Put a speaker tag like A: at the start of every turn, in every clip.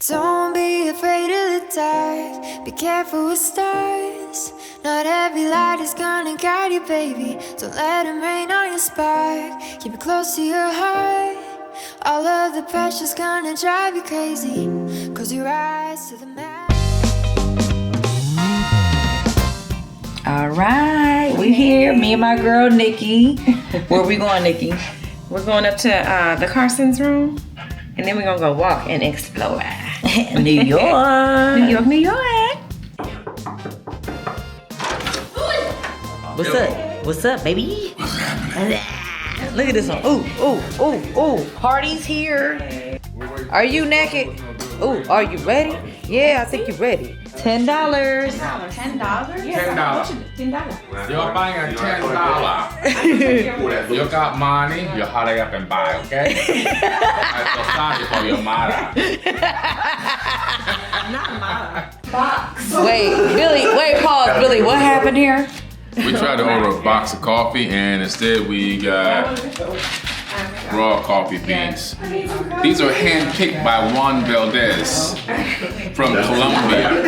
A: Don't be afraid of the dark. Be careful with stars. Not every light is gonna guide you, baby. Don't let them rain on your spark. Keep it close to your heart. All of the pressure's gonna drive you crazy. Close your eyes to the map.
B: All right, we here. Me and my girl Nikki. Where we going, Nikki?
C: We're going up to the Carson's room, and then we're gonna go walk and explore.
B: New York.
C: New York, New York.
B: What's up? What's up, baby? Look at this one. Ooh, ooh, ooh, ooh. Party's here. Are you naked? Ooh, are you ready? Yeah, I think you're ready. $10.
C: $10?
D: $10.
C: $10.
D: You're buying a $10. You got money, you hurry up and buy, okay? I feel sorry for your mother.
C: Not mine. Box.
B: Wait, Billy, pause. Billy, what happened here?
D: We tried to order a box of coffee and instead we got raw coffee beans. These are hand-picked by Juan Valdez from Colombia.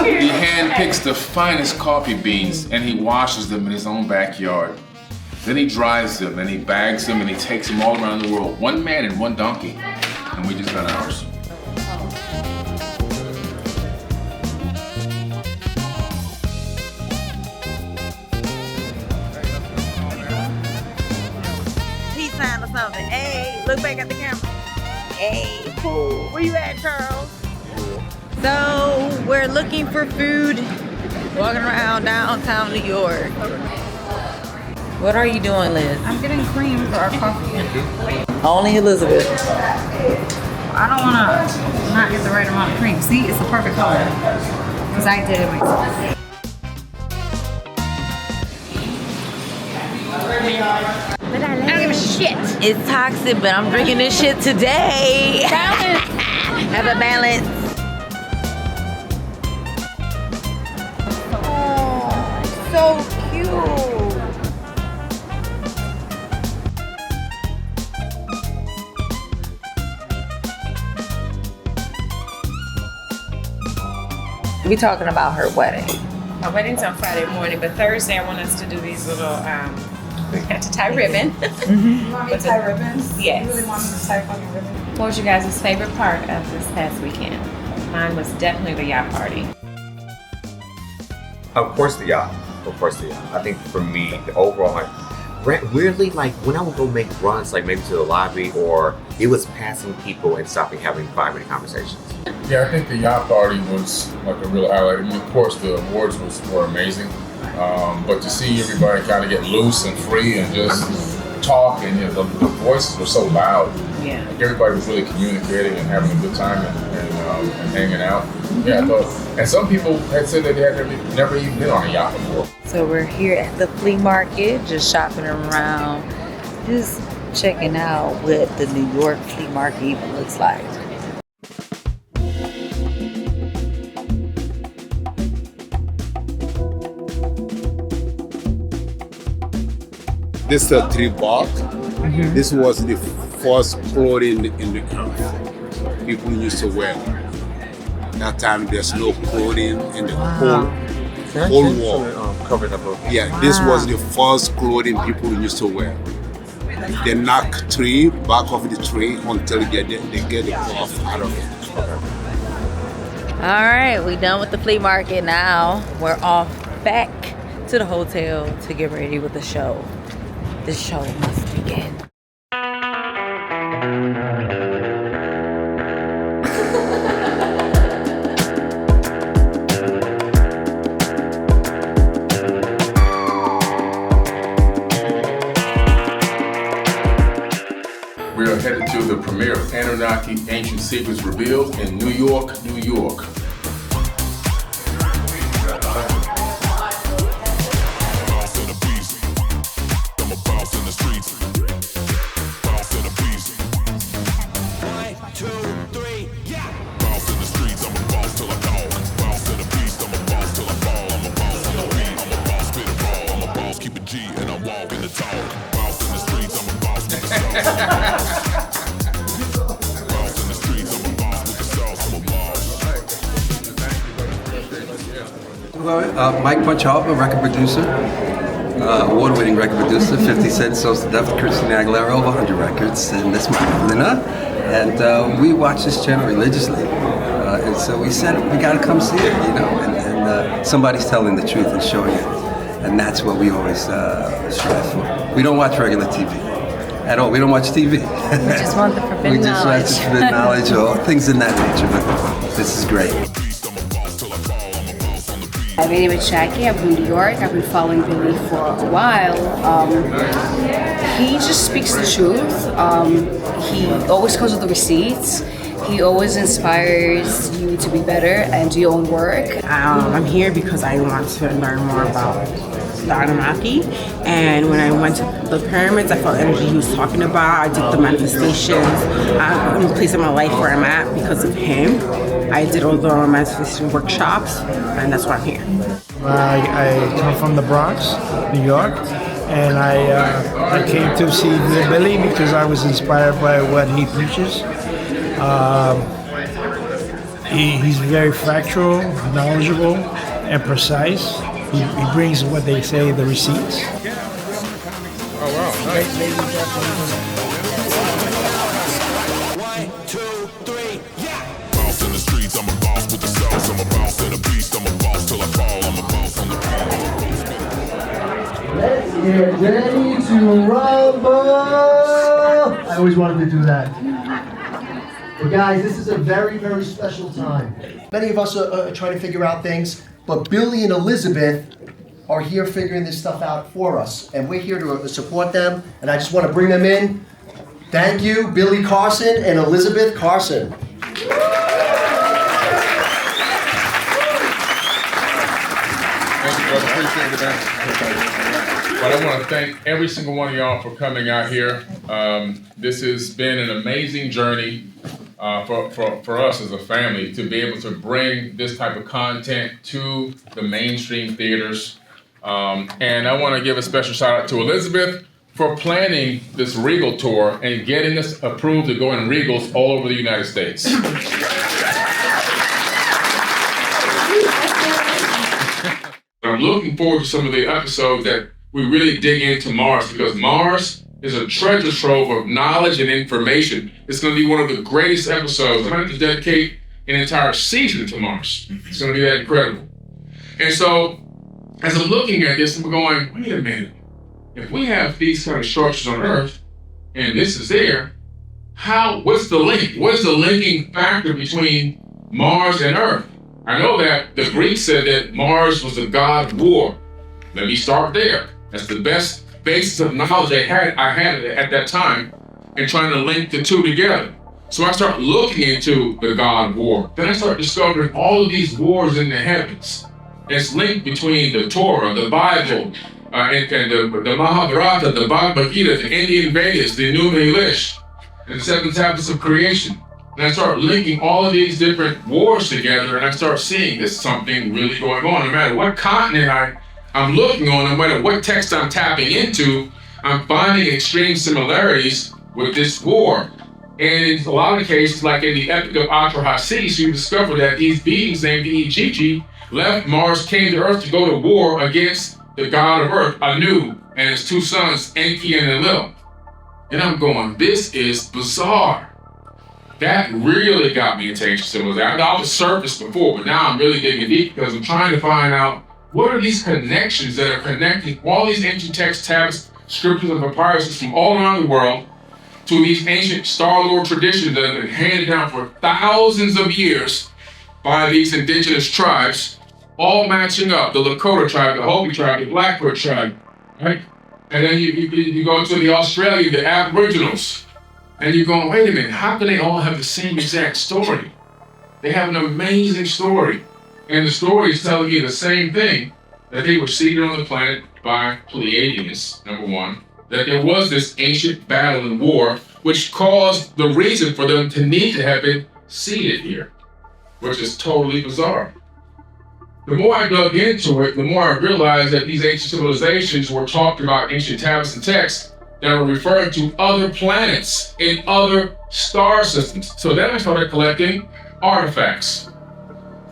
D: He hand-picks the finest coffee beans and he washes them in his own backyard. Then he dries them and he bags them and he takes them all around the world. One man and one donkey. And we just got ours.
B: Sign or something. Hey, look back at the camera. Hey, cool. Where you at, Charles? So we're looking for food, walking around downtown New York. What are you doing, Liz?
C: I'm getting cream for our coffee.
B: Only Elizabeth.
C: I don't want to not get the right amount of cream. See, it's the perfect color. Because I did it myself. But I don't give a shit.
B: It's toxic, but I'm drinking this shit today.
C: Balance.
B: Have a balance. Oh, so cute. We talking about her wedding.
C: Our wedding's on Friday morning, but Thursday I want us to do these little, we had to tie ribbon.
E: You want me to tie ribbons?
C: Yes.
E: You really want me to tie fucking ribbons?
C: What was your guys' favorite part of this past weekend? Mine was definitely the yacht party.
F: Of course the yacht. Of course the yacht. I think for me, the overall, weirdly, like when I would go make runs, like maybe to the lobby, or it was passing people and stopping having 5-minute conversations.
D: Yeah, I think the yacht party was like a real highlight. I mean, of course, the awards were amazing. But to see everybody kind of get loose and free and just talk, and the voices were so loud.
C: Yeah.
D: Like everybody was really communicating and having a good time and hanging out. Yeah, I thought. And some people had said that they had never even been on a yacht before.
B: So we're here at the flea market, just shopping around, just checking out what the New York flea market even looks like.
G: This is a tree bark. Mm-hmm. This was the first clothing in the earth people used to wear. That time there's no clothing in the whole world.
F: Covered up.
G: Yeah, this was the first clothing people used to wear. They knock tree, back of the tree until they get the cloth out of it.
B: All right, we done with the flea market now. We're off back to the hotel to get ready with the show. The show must begin.
D: We are headed to the premiere of Anunnaki Ancient Secrets Revealed in New York, New York.
H: Mike Punchalva, record producer, award-winning record producer. 50 Cent, So's to Death, Christina Aguilera, over 100 records, and that's my Lina. And we watch this channel religiously, and so we said we got to come see it, you know. And somebody's telling the truth and showing it, and that's what we always strive for. We don't watch regular TV at all. We don't watch TV.
C: We just want the forbidden
H: We just
C: knowledge.
H: watch the forbidden knowledge or things in that nature. But this is great.
I: My name is Jackie. I'm from New York. I've been following Billy for a while. He just speaks the truth. He always comes with the receipts. He always inspires you to be better and do your own work.
E: I'm here because I want to learn more about the Anunnaki. And when I went to the pyramids, I felt energy he was talking about. I did the manifestations. I'm in a place in my life where I'm at because of him. I did all the manifestation workshops, and that's why I'm here.
J: I come from the Bronx, New York, and I came to see Billy because I was inspired by what he preaches. He's very factual, knowledgeable, and precise. He brings what they say, the receipts.
D: Oh wow, nice.
K: 1, 2, 3, yeah. Bounce in the streets, I'm a boss with the cells. I'm a bounce in the beast, I'm a boss till I fall. I'm a boss on the
L: Let's get ready to rumble! I always wanted to do that. But guys, this is a very, very special time. Many of us are trying to figure out things, but Billy and Elisabeth are here figuring this stuff out for us. And we're here to support them, and I just want to bring them in. Thank you, Billy Carson and Elisabeth Carson.
D: Thank you, brother. Appreciate it, man. But I want to thank every single one of y'all for coming out here. This has been an amazing journey for us as a family to be able to bring this type of content to the mainstream theaters. And I want to give a special shout out to Elisabeth for planning this Regal tour and getting us approved to go in Regals all over the United States. I'm looking forward to some of the episodes that we really dig into Mars, because Mars is a treasure trove of knowledge and information. It's going to be one of the greatest episodes. I'm going to dedicate an entire season to Mars. It's going to be that incredible. And so, as I'm looking at this, I'm going, wait a minute. If we have these kind of structures on Earth, and this is there, what's the link? What's the linking factor between Mars and Earth? I know that the Greeks said that Mars was the god of war. Let me start there. That's the best basis of knowledge I had at that time in trying to link the two together. So I start looking into the god of war. Then I start discovering all of these wars in the heavens. It's linked between the Torah, the Bible, and the Mahabharata, the Bhagavad Gita, the Indian Vedas, the Enuma Elish, and the 7 tablets of creation. And I start linking all of these different wars together, and I start seeing there's something really going on. No matter what continent I'm looking on, no matter what text I'm tapping into, I'm finding extreme similarities with this war. And in a lot of cases, like in the Epic of Atrahasis, you discover that these beings named the Ijiji left Mars, came to Earth to go to war against the god of Earth, Anu, and his 2 sons, Enki and Enlil. And I'm going, this is bizarre. That really got me into ancient civilization. I was surface before, but now I'm really digging deep because I'm trying to find out what are these connections that are connecting all these ancient texts, tablets, scriptures, and papyruses from all around the world to these ancient Star Lord traditions that have been handed down for thousands of years by these indigenous tribes, all matching up. The Lakota tribe, the Hopi tribe, the Blackfoot tribe, right? And then you go to the Australia, the Aboriginals, and you're going, wait a minute, how can they all have the same exact story? They have an amazing story. And the story is telling you the same thing, that they were seeded on the planet by Pleiadians, number one, that there was this ancient battle and war, which caused the reason for them to need to have been seeded here, which is totally bizarre. The more I dug into it, the more I realized that these ancient civilizations were talking about ancient tablets and texts that were referring to other planets in other star systems. So then I started collecting artifacts.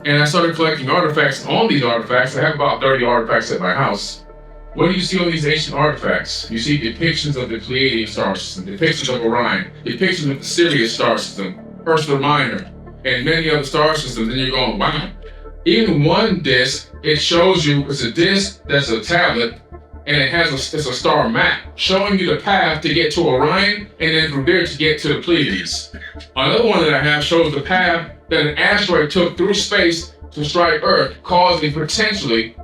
D: And I started collecting artifacts on these artifacts. I have about 30 artifacts at my house. What do you see on these ancient artifacts? You see depictions of the Pleiadian star system, depictions of Orion, depictions of the Sirius star system, Ursa Minor, and many other star systems. And you're going, wow. Even one disc, it shows you, it's a disc that's a tablet, and it's a star map showing you the path to get to Orion, and then from there to get to the Pleiades. Another one that I have shows the path that an asteroid took through space to strike Earth, causing potentially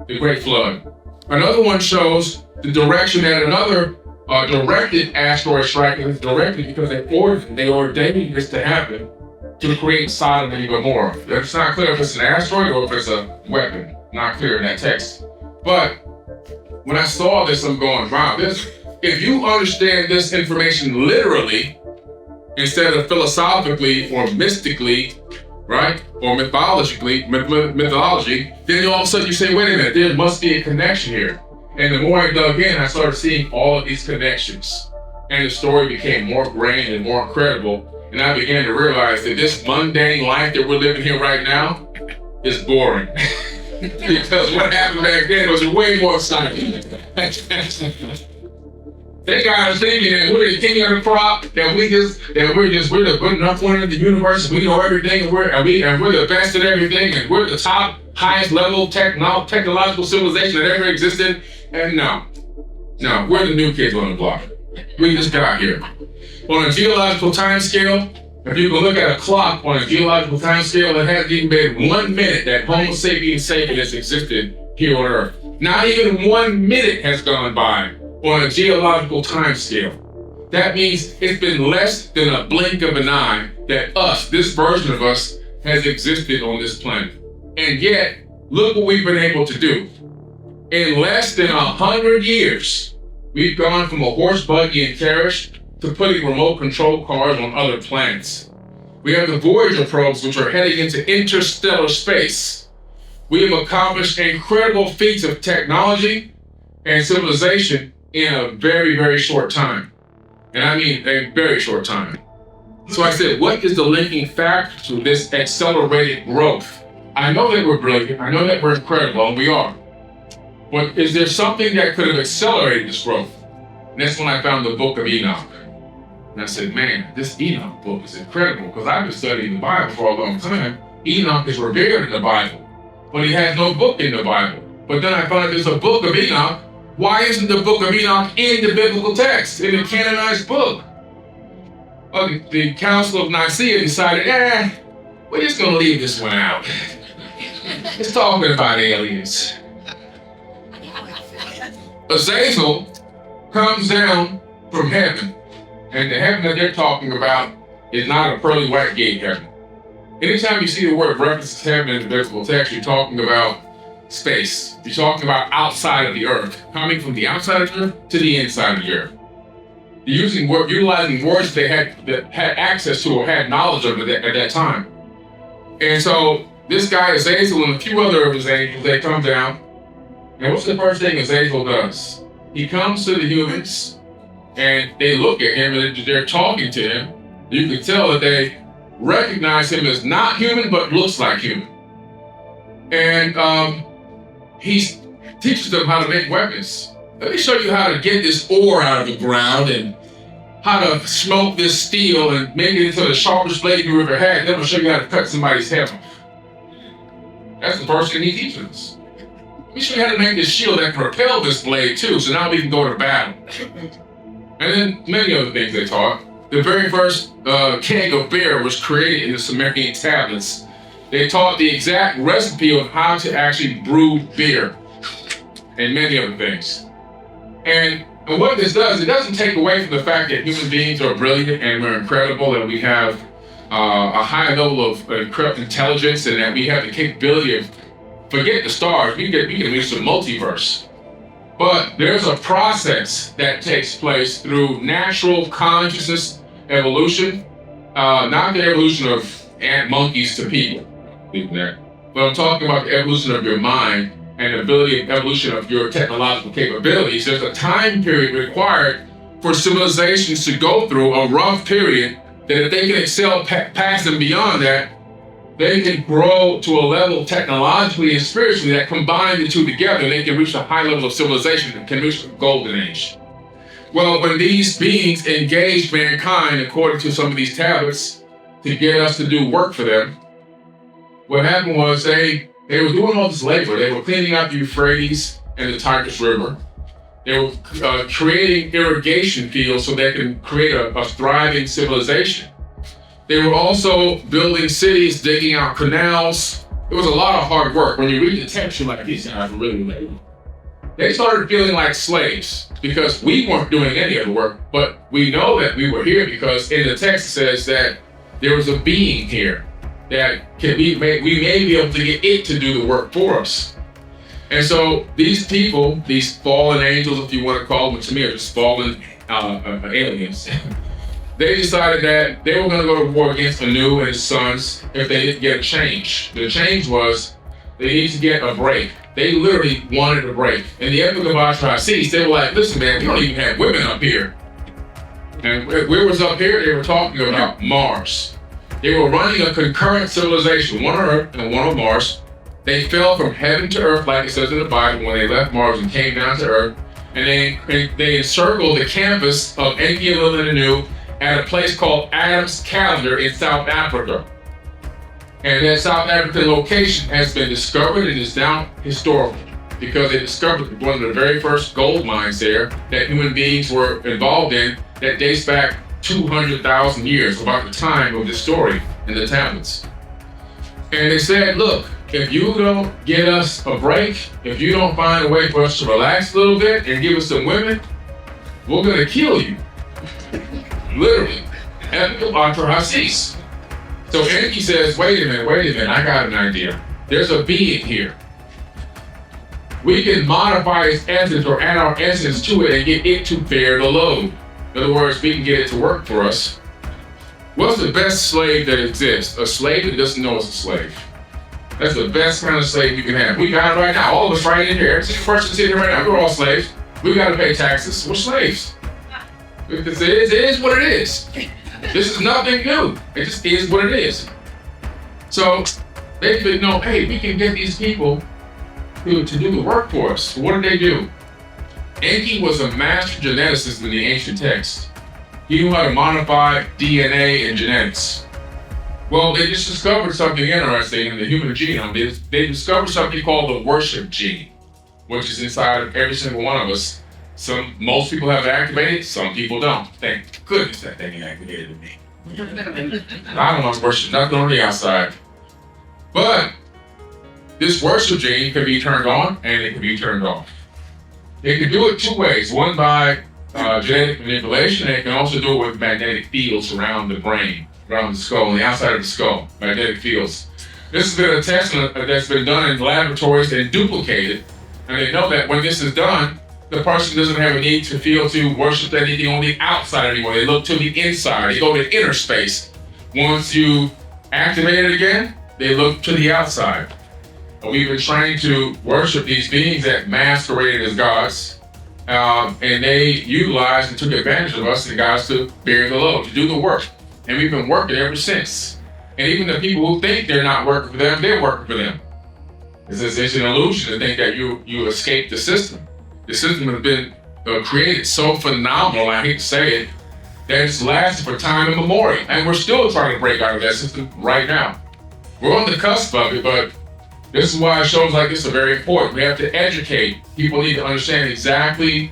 D: the Great Flood. Another one shows the direction that another directed asteroid strike is directed because they ordained this to happen to create Sodom and Gomorrah. It's not clear if it's an asteroid or if it's a weapon. Not clear in that text. But when I saw this, I'm going, wow, if you understand this information literally, instead of philosophically or mystically, right? Or mythology, then all of a sudden you say, wait a minute, there must be a connection here. And the more I dug in, I started seeing all of these connections. And the story became more grand and more incredible. And I began to realize that this mundane life that we're living here right now is boring. Because what happened back then was way more exciting. They got us thinking that we're the king of the crop, that we're the good enough one in the universe, we know everything, and we're the best at everything, and we're the top, highest level technological civilization that ever existed. And no, we're the new kids on the block. We just got here. On a geological time scale, if you can look at a clock on a geological time scale, it hasn't even been 1 minute that Homo sapiens has existed here on Earth. Not even 1 minute has gone by on a geological time scale. That means it's been less than a blink of an eye that this version of us, has existed on this planet. And yet, look what we've been able to do. In less than 100 years, we've gone from a horse, buggy, and carriage to putting remote control cars on other planets. We have the Voyager probes, which are heading into interstellar space. We have accomplished incredible feats of technology and civilization in a very, very short time. And I mean a very short time. So I said, what is the linking factor to this accelerated growth? I know that we're brilliant, I know that we're incredible, and we are. But is there something that could have accelerated this growth? And that's when I found the book of Enoch. And I said, man, this Enoch book is incredible, because I've been studying the Bible for a long time. Enoch is revered in the Bible, but he has no book in the Bible. But then I found there's a book of Enoch. Why isn't the book of Enoch in the biblical text, in the canonized book? Well, the Council of Nicaea decided, we're just going to leave this one out. It's talking about aliens. Azazel comes down from heaven, and the heaven that they're talking about is not a pearly white gate heaven. Anytime you see the word reference to heaven in the biblical text, you're talking about space. You're talking about outside of the earth, coming from the outside of the earth to the inside of the earth. Utilizing words that had access to or had knowledge of it at that time. And so this guy Azazel and a few other of his angels, they come down. And what's the first thing Azazel does? He comes to the humans and they look at him and they're talking to him. You can tell that they recognize him as not human, but looks like human. And he teaches them how to make weapons. Let me show you how to get this ore out of the ground and how to smoke this steel and make it into the sharpest blade you ever had. Then I'll show you how to cut somebody's head off. That's the first thing he teaches us. Let me show you how to make this shield that can repel this blade too, so now we can go to battle. And then many other things they taught. The very first keg of beer was created in the Sumerian tablets. They taught the exact recipe of how to actually brew beer and many other things. And what this does, it doesn't take away from the fact that human beings are brilliant and we're incredible, and we have a high level of intelligence, and that we have the capability of, forget the stars, we can reach the multiverse. But there's a process that takes place through natural consciousness evolution, not the evolution of ant monkeys to people, but I'm talking about the evolution of your mind and the evolution of your technological capabilities. There's a time period required for civilizations to go through, a rough period, that if they can excel past and beyond that, they can grow to a level technologically and spiritually that combine the two together, they can reach a high level of civilization and can reach the golden age. Well, when these beings engaged mankind, according to some of these tablets, to get us to do work for them, what happened was they were doing all this labor. They were cleaning out the Euphrates and the Tigris River. They were creating irrigation fields so they can create a thriving civilization. They were also building cities, digging out canals. It was a lot of hard work. When you read the text, you're like, these guys are really labor. They started feeling like slaves because we weren't doing any of the work, but we know that we were here because in the text it says that there was a being here that we may be able to get it to do the work for us. And so these people, these fallen angels, if you want to call them, to me are just fallen aliens, they decided that they were going to go to war against Anu and his sons if they didn't get a change. The change was they need to get a break. They literally wanted a break. In the Epic of Atrahasis, they were like, listen man, we don't even have women up here. And we was up here, they were talking about Mars. They were running a concurrent civilization, one on Earth and one on Mars. They fell from heaven to earth, like it says in the Bible, when they left Mars and came down to earth. And they encircled the campus of Enki, Enlil, and Anu at a place called Adam's Calendar in South Africa. And that South African location has been discovered and is now historical because they discovered one of the very first gold mines there that human beings were involved in that dates back 200,000 years, about the time of this story in the tablets. And they said, look, if you don't get us a break, if you don't find a way for us to relax a little bit and give us some women, we're gonna kill you. Literally. Epic of Atrahasis. So Enki says, wait a minute, I got an idea. There's a being here. We can modify its essence or add our essence to it and get it to bear the load. In other words, we can get it to work for us. What's the best slave that exists? A slave that doesn't know it's a slave. That's the best kind of slave you can have. We got it right now. All of us right in here. Every single person sitting here right now, we're all slaves. We got to pay taxes. We're slaves. Because it is what it is. This is nothing new. It just is what it is. So they could know, hey, we can get these people to do the work for us. What did they do? Enki was a master geneticist in the ancient text. He knew how to modify DNA and genetics. Well, they just discovered something interesting in the human genome. They discovered something called the worship gene, which is inside of every single one of us. Most people have it activated, some people don't. Thank goodness that thing ain't activated in me. I don't want to worship nothing on the outside. But this worship gene can be turned on and it can be turned off. They can do it two ways. One by genetic manipulation, and they can also do it with magnetic fields around the brain, around the skull, on the outside of the skull, magnetic fields. This has been a test that's been done in laboratories and duplicated, and they know that when this is done, the person doesn't have a need to feel to worship anything on the outside anymore. They look to the inside. They go to inner space. Once you activate it again, they look to the outside. We've been trained to worship these beings that masqueraded as gods, and they utilized and took advantage of us and got us to bear the load, to do the work. And we've been working ever since. And even the people who think they're not working for them, they're working for them. It's an illusion to think that you escape the system. The system has been created so phenomenal, I hate to say it, that it's lasted for time immemorial. And we're still trying to break out of that system right now. We're on the cusp of it, but this is why shows like this are very important. We have to educate. People need to understand exactly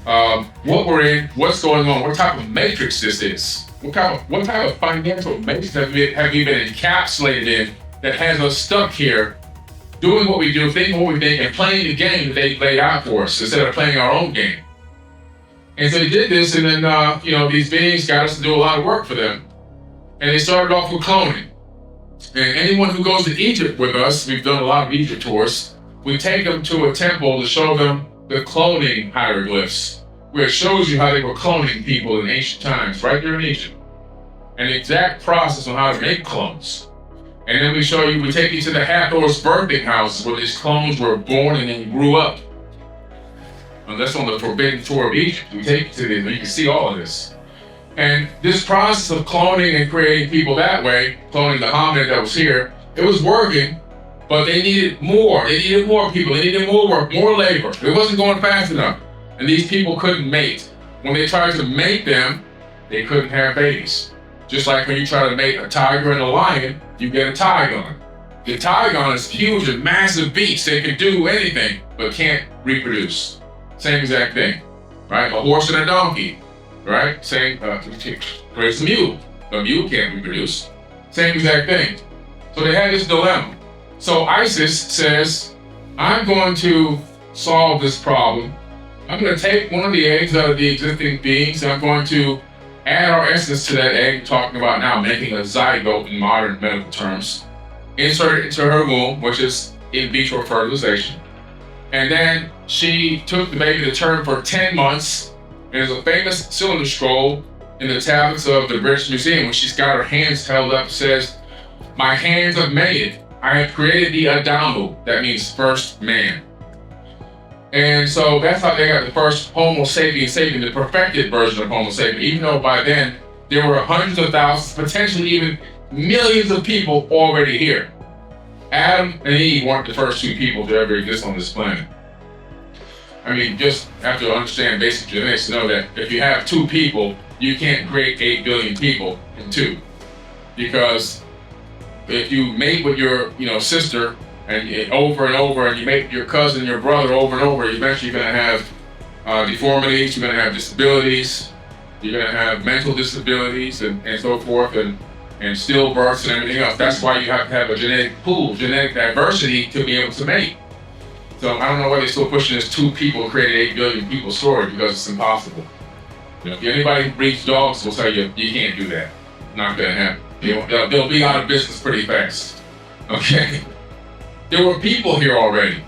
D: what we're in, what's going on, what type of matrix this is. What type of financial matrix have we been encapsulated in that has us stuck here doing what we do, thinking what we think, and playing the game that they laid out for us instead of playing our own game. And so they did this, and then these beings got us to do a lot of work for them. And they started off with cloning. And anyone who goes to Egypt with us, we've done a lot of Egypt tours, we take them to a temple to show them the cloning hieroglyphs, where it shows you how they were cloning people in ancient times, right there in Egypt. And the exact process on how to make clones. And then we take you to the Hathor's birthing houses where these clones were born and then grew up. And that's on the Forbidden Tour of Egypt. We take you to this, and you can see all of this. And this process of cloning and creating people that way, cloning the hominid that was here, It was working, but they needed more. They needed more people. They needed more work, more labor. It wasn't going fast enough. And these people couldn't mate. When they tried to mate them, they couldn't have babies. Just like when you try to mate a tiger and a lion, you get a tigon. The tigon is huge and massive beast. They can do anything, but can't reproduce. Same exact thing, right? A horse and a donkey, right? Same, creates a mule. A mule can't reproduce. Same exact thing. So they had this dilemma. So Isis says, I'm going to solve this problem. I'm going to take one of the eggs out of the existing beings, and I'm going to add our essence to that egg, talking about now making a zygote in modern medical terms, insert it into her womb, which is in vitro fertilization. And then she took the baby to term for 10 months. And there's a famous cylinder scroll in the tablets of the British Museum when she's got her hands held up, says, my hands have made it. I have created the Adamu. That means first man. And so that's how they got the first Homo sapiens sapien, the perfected version of Homo sapien, even though by then there were hundreds of thousands, potentially even millions of people already here. Adam and Eve weren't the first two people to ever exist on this planet. I mean, just have to understand basic genetics to know that if you have two people, you can't create 8 billion people in two. Because if you mate with your sister, and over and over, and you make your cousin, your brother over and over, eventually you're going to have deformities, you're going to have disabilities, you're going to have mental disabilities, and so forth, and stillbirths and everything else. That's why you have to have a genetic pool, genetic diversity to be able to mate. So I don't know why they're still pushing this 2 people created 8 billion people story, because it's impossible. If anybody who breeds dogs will tell you, you can't do that. Not going to happen. They'll be out of business pretty fast. Okay? There were people here already.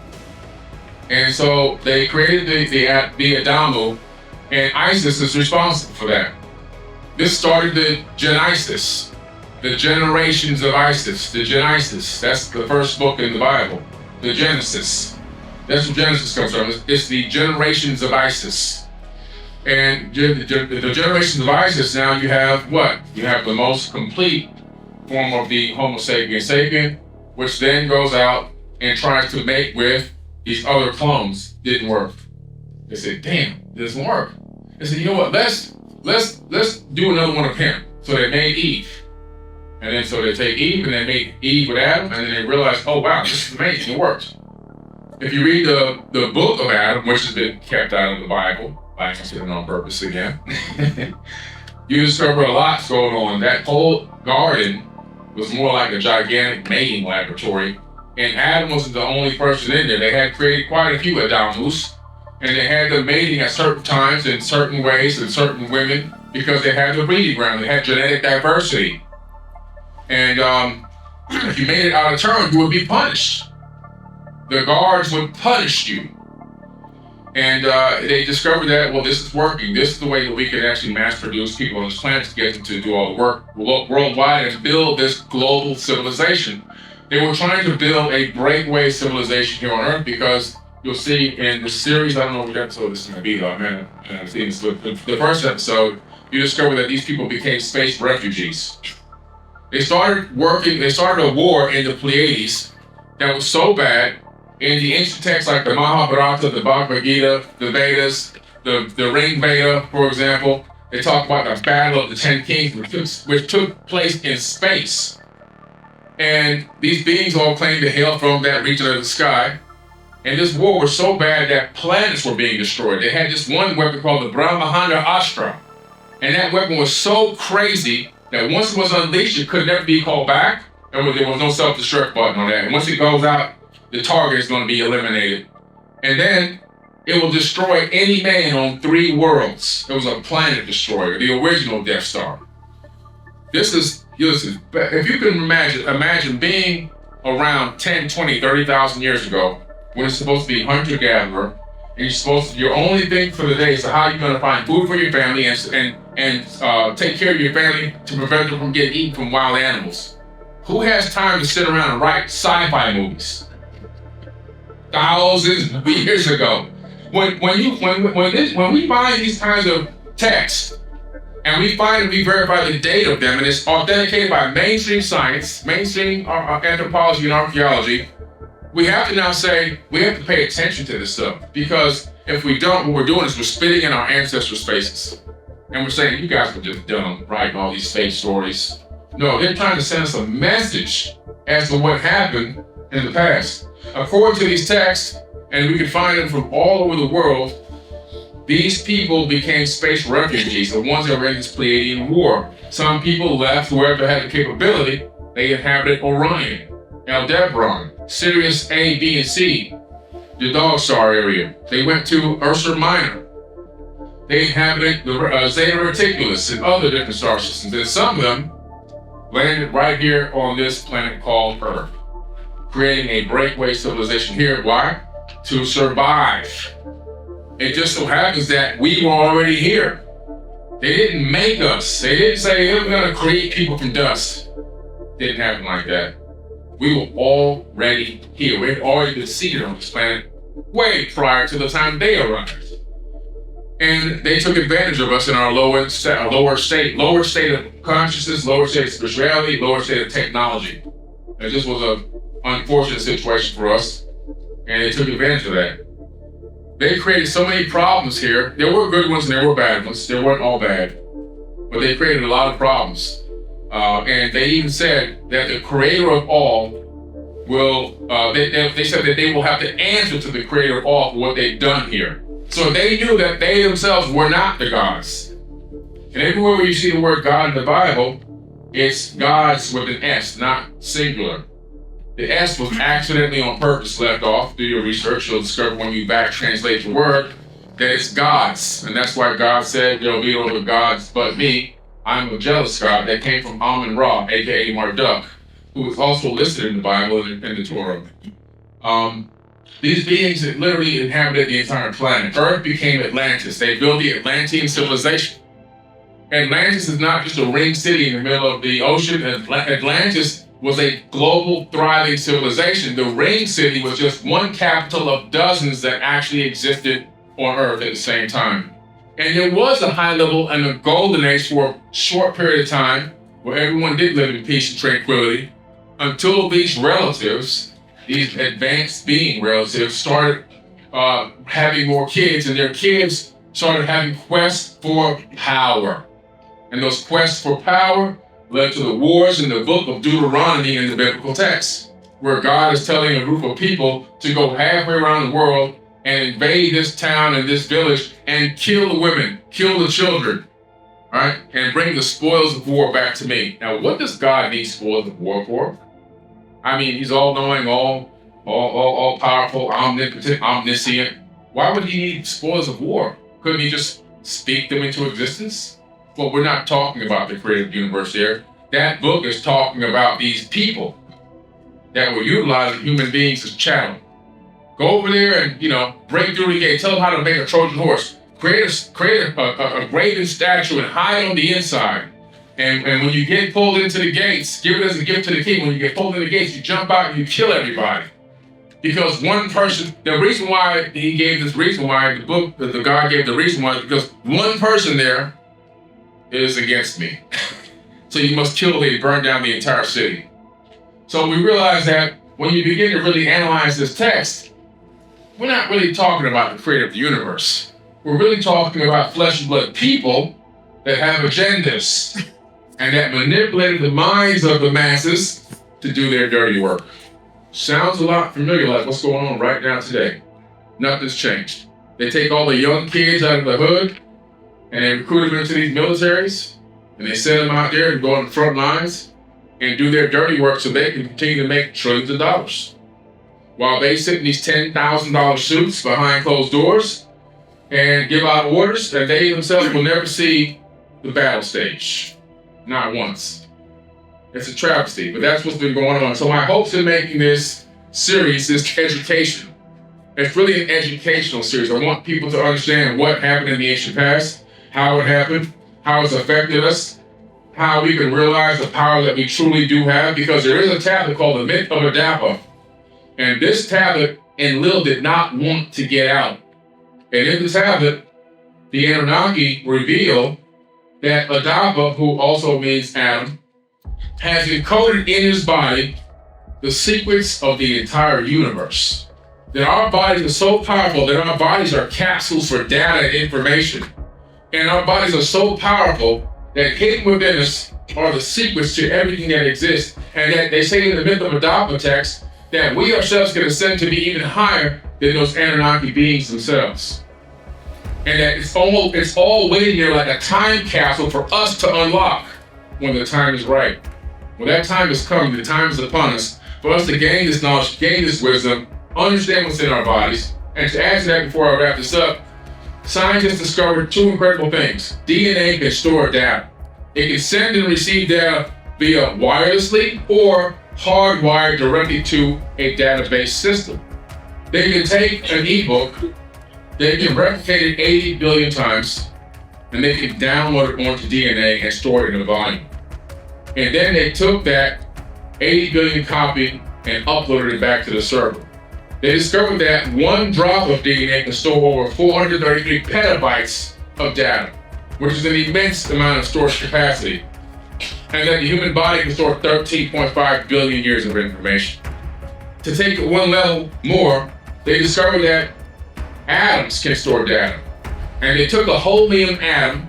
D: And so they created the Adamu, and Isis is responsible for that. This started the Genesis, the generations of Isis, the Genesis. That's the first book in the Bible, the Genesis. That's where Genesis comes from. It's the generations of Isis. And the generations of Isis, now you have what? You have the most complete form of the Homo sapiens sapien, which then goes out and tries to mate with these other clones. Didn't work. They said, damn, it doesn't work. They said, you know what, let's do another one of him. So they made Eve. And then so they take Eve and they make Eve with Adam, and then they realize, oh wow, this is amazing, it works. If you read the book of Adam, which has been kept out of the Bible, by accident on purpose again, you discover a lot going on. That whole garden was more like a gigantic mating laboratory. And Adam wasn't the only person in there. They had created quite a few Adamus, and they had them mating at certain times in certain ways and certain women because they had the breeding ground. They had genetic diversity. And if you made it out of turn, you would be punished. The guards would punish you. And they discovered that, well, this is working. This is the way that we can actually mass produce people on this planet to get them to do all the work worldwide and build this global civilization. They were trying to build a breakaway civilization here on Earth because you'll see in the series, I don't know which episode this is going to be though, man. I've seen this, but the first episode, you discover that these people became space refugees. They started a war in the Pleiades that was so bad, in the ancient texts like the Mahabharata, the Bhagavad Gita, the Vedas, the Ring Veda, for example, they talk about the Battle of the 10 Kings, which took place in space. And these beings all claim to hail from that region of the sky. And this war was so bad that planets were being destroyed. They had this one weapon called the Brahmahanda Astra. And that weapon was so crazy that once it was unleashed, it could never be called back. There was no self-destruct button on that. And once it goes out, the target is going to be eliminated. And then it will destroy any man on 3 worlds. It was a planet destroyer, the original Death Star. Listen, if you can imagine being around 10, 20, 30,000 years ago, when it's supposed to be hunter-gatherer, and your only thing for the day is how you're going to find food for your family and take care of your family to prevent them from getting eaten from wild animals. Who has time to sit around and write sci-fi movies? Thousands of years ago. When we find these kinds of texts, and we verify the date of them, and it's authenticated by mainstream science, mainstream anthropology and archaeology, we have to now say, we have to pay attention to this stuff, because if we don't, what we're doing is we're spitting in our ancestors' faces. And we're saying, you guys were just dumb, writing all these fake stories. No, they're trying to send us a message as to what happened in the past. According to these texts, and we can find them from all over the world, these people became space refugees, the ones that were in this Pleiadian war. Some people left whoever had the capability. They inhabited Orion, Aldebaran, Sirius A, B, and C, the Dog Star area. They went to Ursa Minor. They inhabited the Zeta Reticulus and other different star systems. And some of them landed right here on this planet called Earth, creating a breakaway civilization here. Why? To survive. It just so happens that we were already here. They didn't make us. They didn't say they were going to create people from dust. Didn't happen like that. We were already here. We had already been seated on this planet way prior to the time they arrived. And they took advantage of us in our lower state of consciousness, lower state of spirituality, lower state of technology. And this was an unfortunate situation for us, and they took advantage of that. They created so many problems here. There were good ones and there were bad ones. They weren't all bad, but they created a lot of problems. And they even said that the creator of all will, they said that they will have to answer to the creator of all for what they've done here. So they knew that they themselves were not the gods. And everywhere where you see the word God in the Bible, it's gods with an S, not singular. The S was accidentally on purpose left off. Do your research, you'll discover when you back translate the word that it's gods. And that's why God said, there'll be no other gods but me. I'm a jealous God. That came from Amun-Ra, aka Marduk, who is also listed in the Bible in the Torah. These beings that literally inhabited the entire planet. Earth became Atlantis. They built the Atlantean civilization. Atlantis is not just a ring city in the middle of the ocean. Atlantis was a global, thriving civilization. The ring city was just one capital of dozens that actually existed on Earth at the same time. And there was a high level and a golden age for a short period of time where everyone did live in peace and tranquility until these relatives, these advanced being relatives, started having more kids, and their kids started having quests for power. And those quests for power led to the wars in the book of Deuteronomy in the biblical text, where God is telling a group of people to go halfway around the world and invade this town and this village and kill the women, kill the children, right? And bring the spoils of war back to me. Now, what does God need spoils of war for? I mean, he's all-knowing, all-powerful, omnipotent, omniscient. Why would he need spoils of war? Couldn't he just speak them into existence? Well, we're not talking about the creative universe here. That book is talking about these people that were utilizing human beings as chattel. Go over there and, break through the gate. Tell them how to make a Trojan horse. Create a graven statue and hide on the inside. And when you get pulled into the gates, give it as a gift to the king. When you get pulled into the gates, you jump out and you kill everybody. Because one person, the reason why he gave this reason why, the God gave the reason why, is because one person there is against me. So you must kill and burn down the entire city. So we realize that when you begin to really analyze this text, we're not really talking about the creator of the universe. We're really talking about flesh and blood people that have agendas and that manipulated the minds of the masses to do their dirty work. Sounds a lot familiar, like what's going on right now today. Nothing's changed. They take all the young kids out of the hood and they recruit them into these militaries and they send them out there to go on the front lines and do their dirty work so they can continue to make trillions of dollars. While they sit in these $10,000 suits behind closed doors and give out orders, and they themselves will never see the battle stage. Not once. It's a travesty, but that's what's been going on. So my hopes in making this series is education. It's really an educational series. I want people to understand what happened in the ancient past, how it happened, how it's affected us, how we can realize the power that we truly do have, because there is a tablet called the Myth of Adapa. And this tablet, Enlil did not want to get out. And in the tablet, the Anunnaki reveal that Adapa, who also means Adam, has encoded in his body the secrets of the entire universe. That our bodies are so powerful that our bodies are capsules for data and information. And our bodies are so powerful that hidden within us are the secrets to everything that exists. And that they say in the myth of Adapa text that we ourselves can ascend to be even higher than those Anunnaki beings themselves. And that it's all waiting here like a time capsule for us to unlock when the time is right. When that time is coming, the time is upon us, for us to gain this knowledge, gain this wisdom, understand what's in our bodies. And to add to that before I wrap this up, scientists discovered two incredible things. DNA can store data. It can send and receive data via wirelessly or hardwired directly to a database system. They can take an ebook, they can replicate it 80 billion times, and they can download it onto DNA and store it in a volume. And then they took that 80 billion copy and uploaded it back to the server. They discovered that one drop of DNA can store over 433 petabytes of data, which is an immense amount of storage capacity. And that the human body can store 13.5 billion years of information. To take it one level more, they discovered that atoms can store data. And they took a holmium atom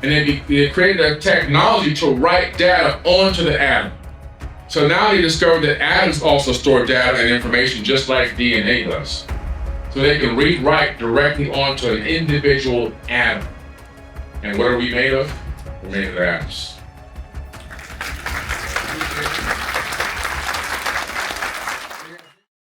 D: and they created a technology to write data onto the atom. So now they discovered that atoms also store data and information just like DNA does. So they can rewrite directly onto an individual atom. And what are we made of? We're made of atoms.